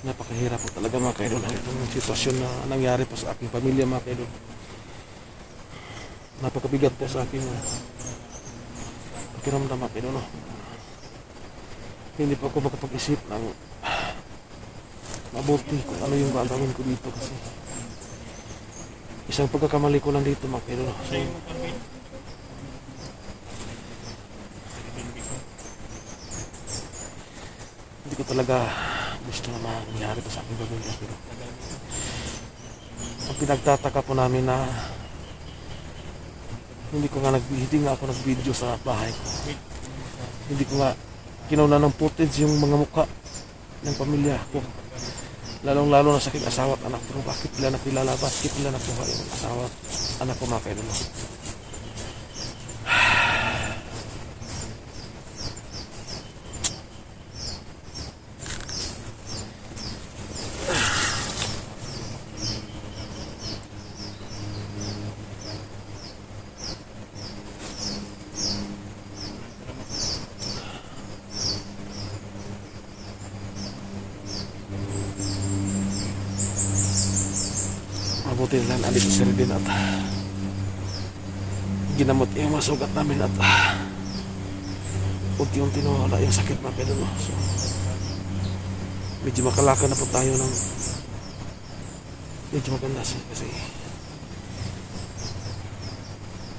Napakahirap po talaga mga kaidol itong sitwasyon na nangyari po sa aking pamilya mga kaidol. Napakabigat po sa aking pakiramdam mga kaidol. Hindi pa ako makapag-isip ng mabuti kung ano yung gagawin ko dito kasi isang pagkakamali ko lang dito mga kaidol. So, hindi ko talaga gusto na mangyari ko sa aking pamilya, pero ang pinagtataka po namin na hindi nga ako nag-video sa bahay ko. Hindi ko nga kinuha ng footage yung mga mukha ng pamilya ko, lalong lalo na sa aking asawa at anak. Pero bakit nila nakilalabas, bakit nila nakuha yung asawa at anak ko mga kaidol? Mabuti lang andito si Redin at ginamot yung mga sugat namin at unti-unti nawala yung sakit mga kaidol. So, medyo makalaka na po tayo ng medyo maganda kasi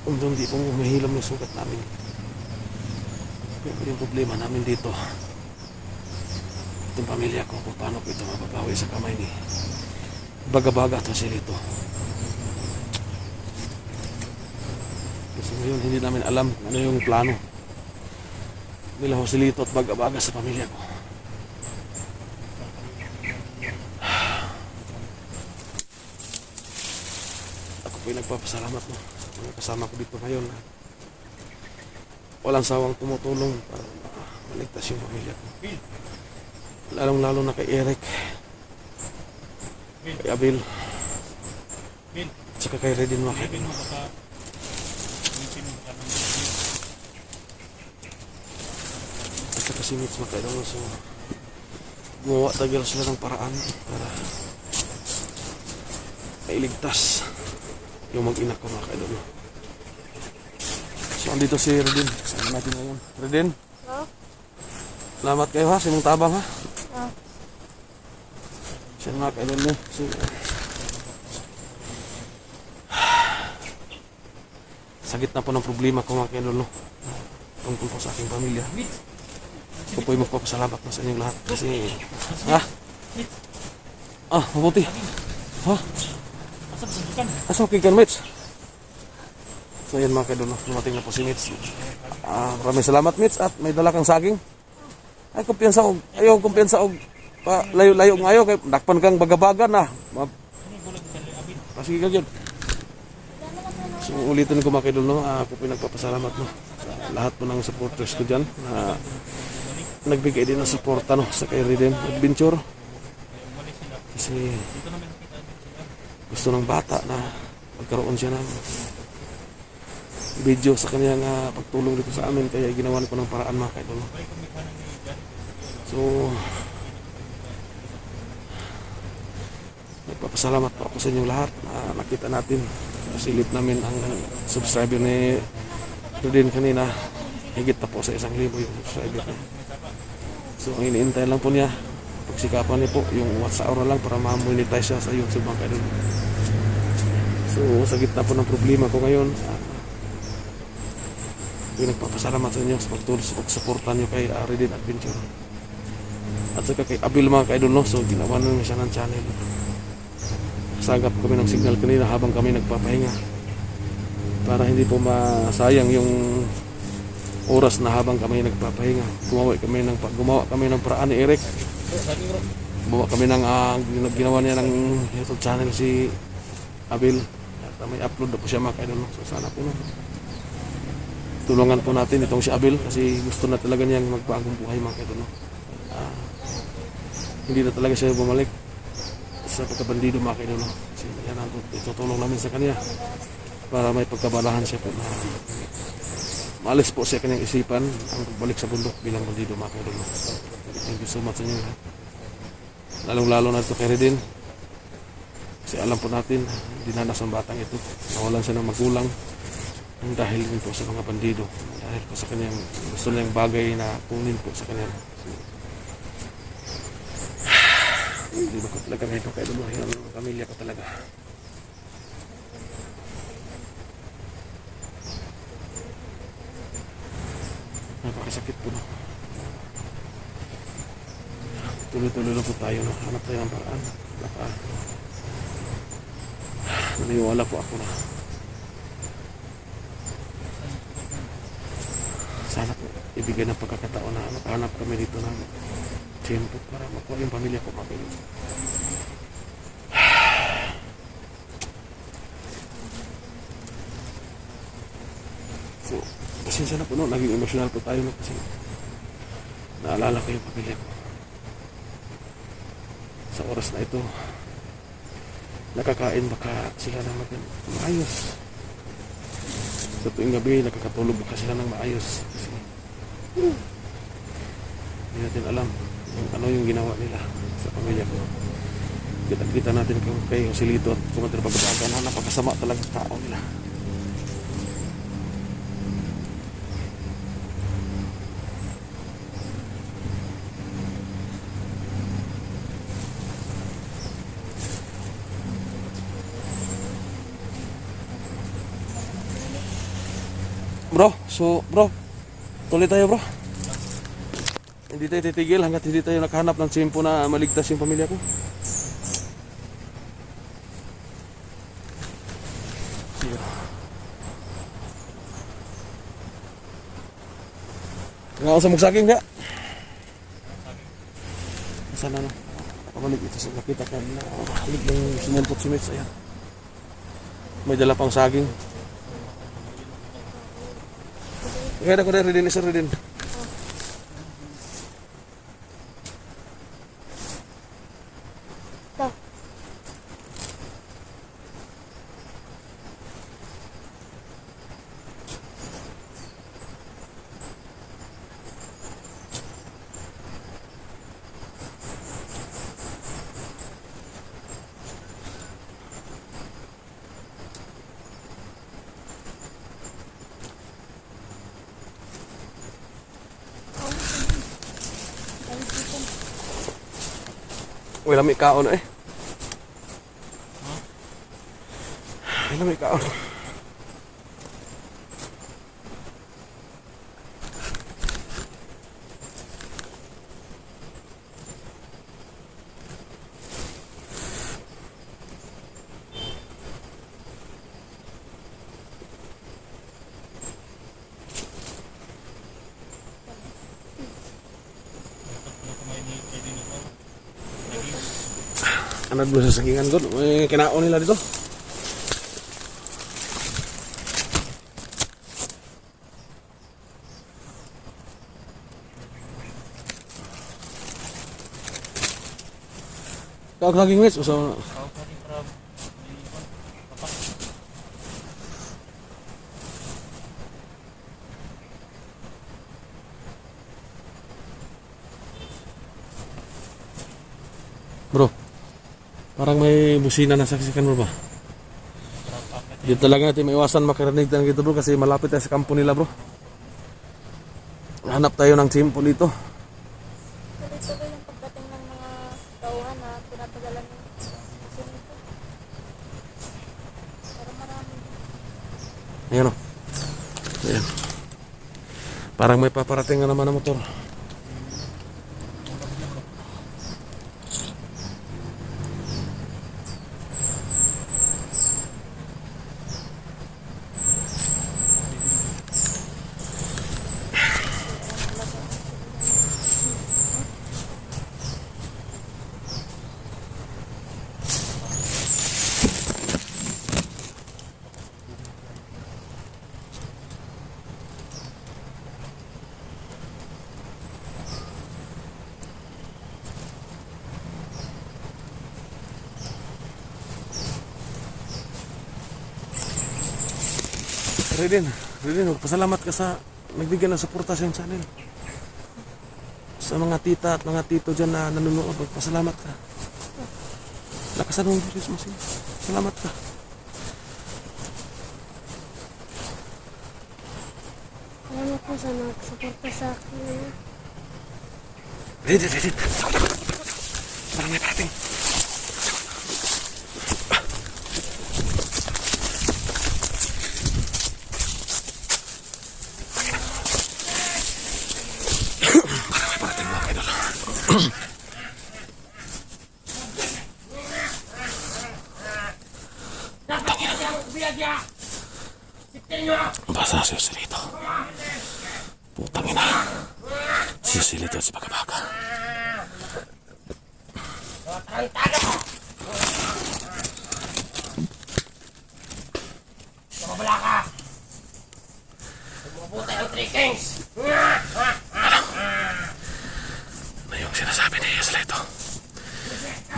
hindi pong umihilam yung sugat namin. Pero yung problema namin dito, itong pamilya ko, kung paano ko ito mababawi sa kamay ni Baga-Baga to silito. Kasi ngayon hindi namin alam kung ano yung plano nila Joselito at Baga-Baga sa pamilya ko. Ako po'y nagpapasalamat mo sa mga kasama ko dito ngayon. Walang sawang tumutulong para maligtas yung pamilya ko. Lalong-lalo na kay Eric, kay Abel, at saka kay Redin mga kaidol. At saka si Mitch mga kaidol. So, gumawa tagal sila ng paraan para mailigtas yung mag-ina ko mga kaidol. So, andito si Redin. Kasama natin ngayon. Redin? Hello? Salamat kayo ha, sa imong tabang ha. Siya mga kaidol mo. So, sagit na po ng problema ko mga kaidol, no? Tungkol po sa aking pamilya. Ako po'y magpapasalamat na sa inyong lahat. Kasi, mabuti. Ha? Asa makikan, Mitch? So, yan mga kaidol, no? Lumating na po si Mitch. Maraming salamat, Mitch. At may dala kang saging. Ay, kumpiyansa og. Ayaw, kumpiyansa og. Layo-layo ngayon kay dakpan kang Baga-Baga na. Sige ka yun. So ulitin ko mga kaidol, no? Ako po nagpapasalamat, no, sa lahat po ng supporters ko dyan na nagbigay din ng suporta, no, sa kay Redin Adventure. Kasi gusto ng bata na magkaroon siya ng video sa kanyang pagtulong dito sa amin, kaya ginawa ko ng paraan mga kaidol. So nagpapasalamat po ako sa inyong lahat na nakita natin. Silip namin ang subscriber ni Redin kanina. Higit na po sa 1,000 yung subscriber niya. So ang iniintay lang po niya, pagsikapan niya po yung WhatsApp na lang para ma-monetize siya sa YouTube mga kaidol. So sa gitna po ng problema ko ngayon, nagpapasalamat sa inyo sa pagtulong sa pagsuportan niyo kay Redin Adventure. At saka kay Abel mga kaidol, no? So ginawa namin siya ng channel. Sagap kami ng signal kanina habang kami nagpapahinga para hindi po masayang yung oras na habang kami nagpapahinga. Gumawa kami ng paraan ni Eric. Gumawa kami ng ginawa niya ng YouTube channel si Abel. At may upload na po siya mga kaidol. So sana po, no? tulungan po natin itong si Abel kasi gusto na talaga niyang magbagong buhay mga kaidol. No? Hindi na talaga siya bumalik sa pagkabandido mga kaidol. No? Kasi yan ang itutulong namin sa kanya para may pagkabalahan siya po na maalis po siya kanyang isipan ang pagbalik sa bundok bilang bandido mga kaidol. No? Thank you so much sa inyo. Lalong lalo na ito kay Redin. Kasi alam po natin, dinanas ang batang ito. Nawalan siya ng magulang dahil din po sa mga bandido. Dahil po sa kanyang gusto niyang bagay na kunin po sa kanya. Hindi ba ko talaga ngayon kayo lumahi ang pamilya ko talaga. Napakasakit po no. Tuloy-tuloy lang po tayo no. Hanap tayo ng paraan. Naniwala po ako na sana po ibigay ng pagkakataon na makahanap kami dito ng tiyempo para makuha yung pamilya ko mapilin. So, pasensya na po no, naging emotional po tayo no, kasi naalala ko yung pamilya ko. Sa oras na ito, nakakain baka sila na maayos. Sa tuwing gabi, nakakatulog baka sila ng maayos. Kasi hindi natin alam kung ano yung ginawa nila sa pamilya ko. Kita natin kung kay Joselito at Kumandir Bagdaga na napakasama talaga tao nila. Bro, tuloy tayo bro. Hindi tayo titigil hanggat hindi tayo nakahanap ng tiyempo na maligtas yung pamilya ko. Nga usah magsaging dia. Sana no. Pabalik ito sa nakita kan na halig ng sinumpot si Mitch ayan. May dala pang saging. Kaya ako rin din, isa rin. Uy, lami kaon eh. Uy, lami kaon. Anak dulu sa sakingan ko, may kinaon nila dito. Kau saging wis usaha. Bro. Parang may busina na saksikan mo ba? Di talaga natin maiwasan makarinig tayo dito bro kasi malapit tayo sa kampo nila bro. Hanap tayo ng tiyempo dito. Tuloy-tuloy yung pagdating ng mga tauhan na pinatagalan ng sinito. Parang marami. Ayan o. Ayan. Parang may paparating na naman na motor. Reden, magpasalamat ka sa nagbigay ng suporta sa iyong channel. Sa mga tita at mga tito dyan na nanonood, magpasalamat ka. Lakasan mong Diyos mo siya. Salamat ka. Salamat po sa nagsuporta sa akin. Reden. Parang may parating. Basa siya silito. Putang ina. Siya silito at si Baka-Baka. Mabala ka! Mabuti ang 3 Kings! Ano yung sinasabi ni Silito?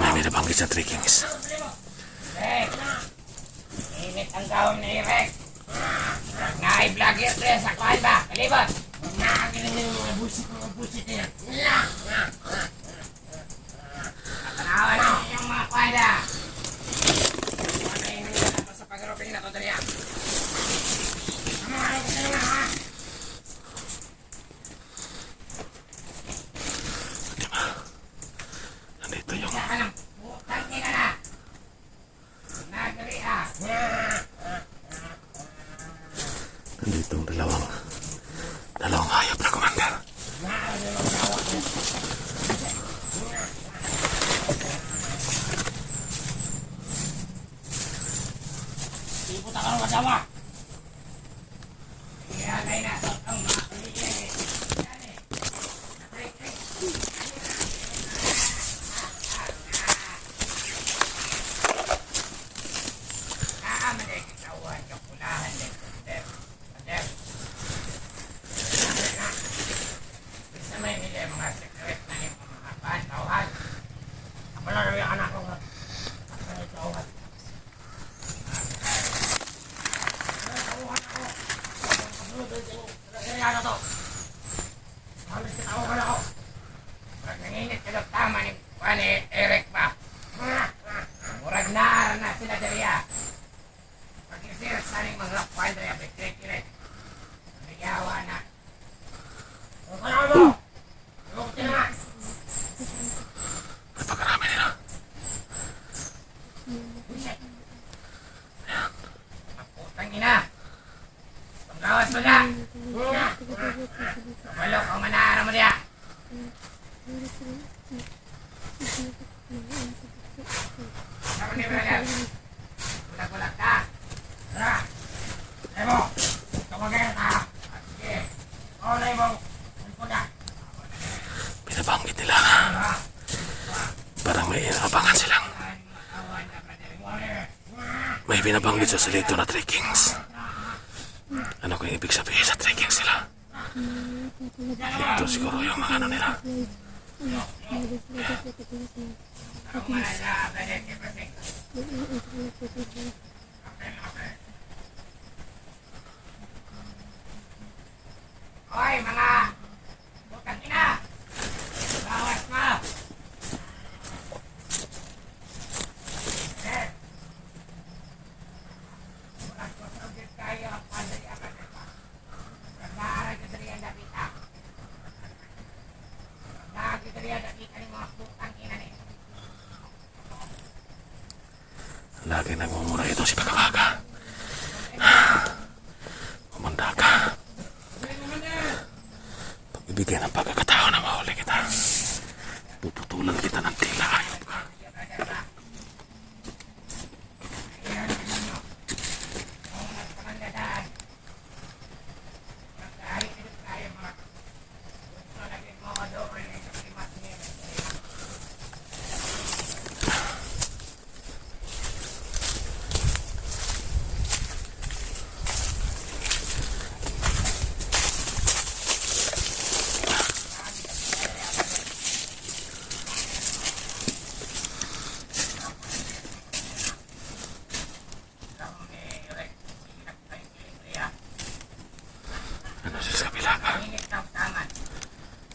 May nabanggit sa 3 Kings. Rek! Init ang gawin ni Rek! Nai-vlogger pre sa kuhan ba? Kalibot! Nakakagilan yung mga busit niya. Natanawan na yung mga kuhan ba? Ano yung nangyayon sa pag-aropin na to dali yan? Ano ko sa'yo nga ha? Diba? Nandito yung... Kaya ka lang, putang ina na! Nagari ha! Nandito ang dalawang hayop na commander. Iputa ka ng masawa! Kaya kayo na, ang mga kulitin eh. Manik, kawan, kapulahan din. Pader. Bisa may nila mga secret na yung mga tauhan. Ako lang namin ang anak ko. Ako lang tauhan. Tauhan ako. Kaya na to. Halos katauhan ako. Pag nanginit ka tama ni Eric ba? Murag na sila dariya. Pag-isir sa ning mga kwadra ya bekret-kret. Nagyawa na. O kaya mo? Lukti na. Napakarami nila. Putang ina. Panggawas mo na. Kamalok ang manara mo diya. Sama ni brother. Bulag-bulag ka. Tara. Emo. Tumagay ka. Sige. Olay mo. Pagpuda. Binabanggit nila. Parang may inabangan silang. May binabanggit sa Silito na 3 Kings. Ano kung ibig sabihin sa 3 Kings sila? Ito siguro yung mga ano nila. Hoy, mga butang ina! Bawas mo! Eh! Bukas ko sa ulit kayo ang pandari ang kanila. Nag-aaral ka dari ang dapita. Nag-aaral ka dari ang dapita ng mga butang ina ni. Lagi nagmumura ito si Baka-Baka. Kumanda ka. Pagbibigyan ng pagkakataon na mahuli kita. Puputulan kita ng tila. Ayop ka. Ano siya sa kabila? Init na taman.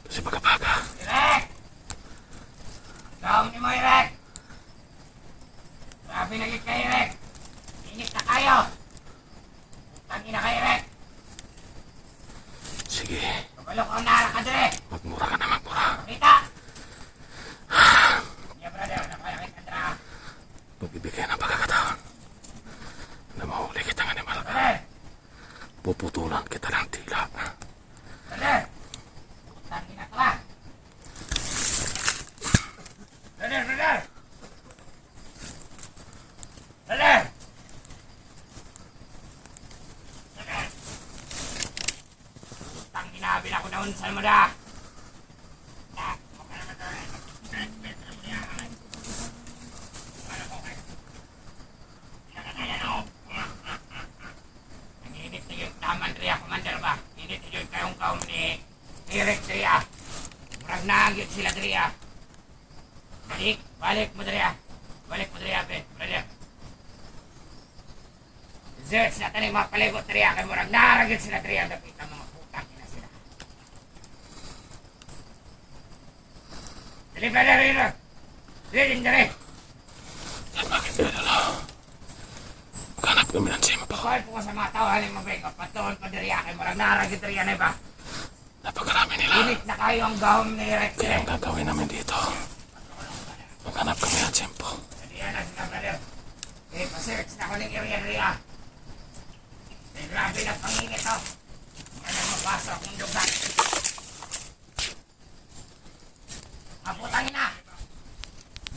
Si Bagabaga. Erek! Gawin mo, Erek! Sabi lagi kay Erek. Init na kayo. Tangi na kay Erek. Sige, Kapalo ko nara ka dire. magmura ka na magmura. Kita! Yeah, brother. Napalakit ka dra. Pagbibigyan ng pagkakataon na mahuli kitang animal ka. Brother! Puputulan kita ng tila. Brother! Tangi na ka ba? Brother! Brother! Brother! Utang ginabi na ko na unsan mo da. Init na yung taman riya, Commander ba? Init na yung kayong kaum ni Eric riya. Murag naagit sila riya. Balik mo riya. Balik mo riya, brother. Zerts na tanig mga paligot riya kay murag naragit sila riya. Dapit ang mga putang ina sila. Dali, brother, dali. Dali, dali. Yan makikilala. Maghanap kami ng simpo. Bakal po sa mga tao halin mabay ka. Patuon pa riya kay murag naragit riya na iba. Napakarami nila. Init na kayo ang gahom ni Eric. Kaya ang gagawin namin dito, maghanap kami ng simpo. Diyan na sila, brother. Eh, pa-search na ko ng area riya. Eh, grabe na panginit to. Ano mapasok ng dugat. Kaputangin na.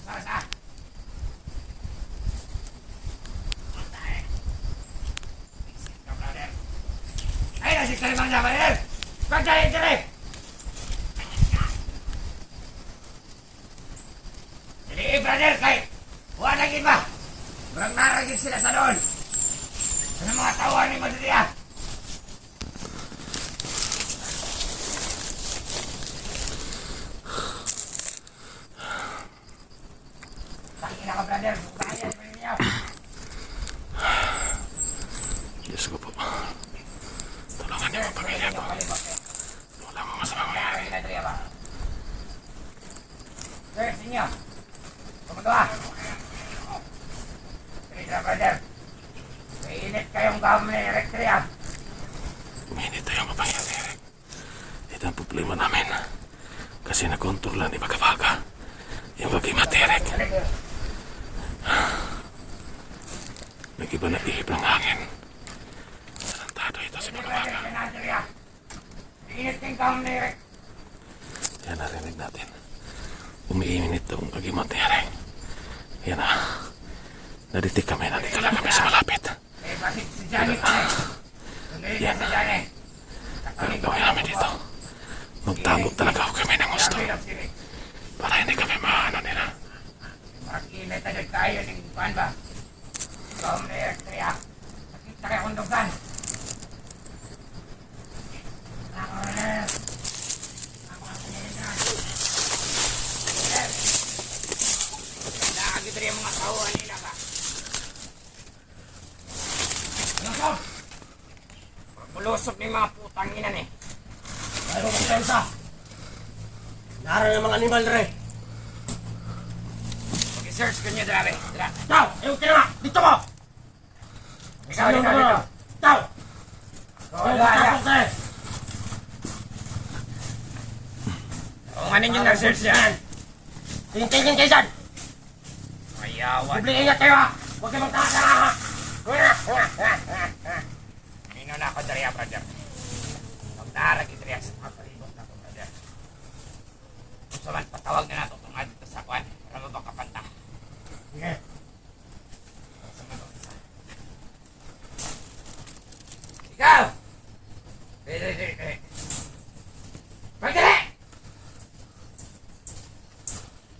Sa. Ay, nasi kalimang na, brother. Pagdali, dali. Dali, brother, kay. Huwag naging ba? Parang naragin sila sa doon. Ano mga tawa ni Madria? Tangina ka, brother. Bukayan mo ninyo. Diyos ko po. Tulungan niyo ang pamilya ko. Wala mo masamang mangyari. Naragin na, Madria ba? Sir, sinyo. Kumagawa. Brother, brother. Mainit kayong gawin ni Electria. Uminit tayo mapangyari. Ito ang problema namin. Kasi nakontrolan ni Bagabaga yung Vagimatirek. Nag-iba na ihip ng hangin. Tarantado ito si Bagabaga. Mainit kayong gawin ni Electria. Yan narinig natin. Umiinit daw ang Vagimatirek. Yan na. Naditik kami. Nandito lang kami sa malapit. Eh, bakit si Johnny pa eh? Hindi ka si Johnny. Anong gawin namin dito? Magtago talaga ako kami ng gusto. Para hindi kami maano nila. Makinit agad tayo ng kuhan ba? Ikaw na Electria. Nakita kayo kong dugan. Ako na. Ako ang sinilin. Nakagit rin yung mga kawan nila ba? Mulusok ni mga putang ina ni. Mayroong magpensa. Nara ng mga animal rin. Mag-search ko niyo grabe. Dra. Tao! Ayaw ka na! Dito mo! Ikaw, ikaw, ikaw. Tao! Wala, wala. ka! Kung ano yung nag-search yan. Tingin kayo dyan! Mayawan. Bibli ingat kayo ha! Huwag kayo magkakala ha! Mino na ako dariya, brother. Huwag naharagin dariya sa mga palibot na ito, brother. Kung saan patawag na nato itong dito sa kwan. Para mabakapanta. Sige. Ikaw! Dili. Pagdali!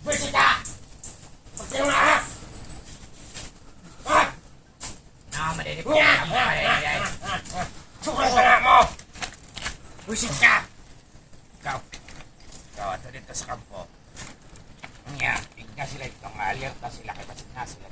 Buwisit ka! Huwag kayo nga ha! Ha! Nakamalinip ko na ang mga Sukay ka na mo! Buisit ka! Ikaw ato dito sa kampo. Nga, tignan sila itong alerta sila kay basig na sila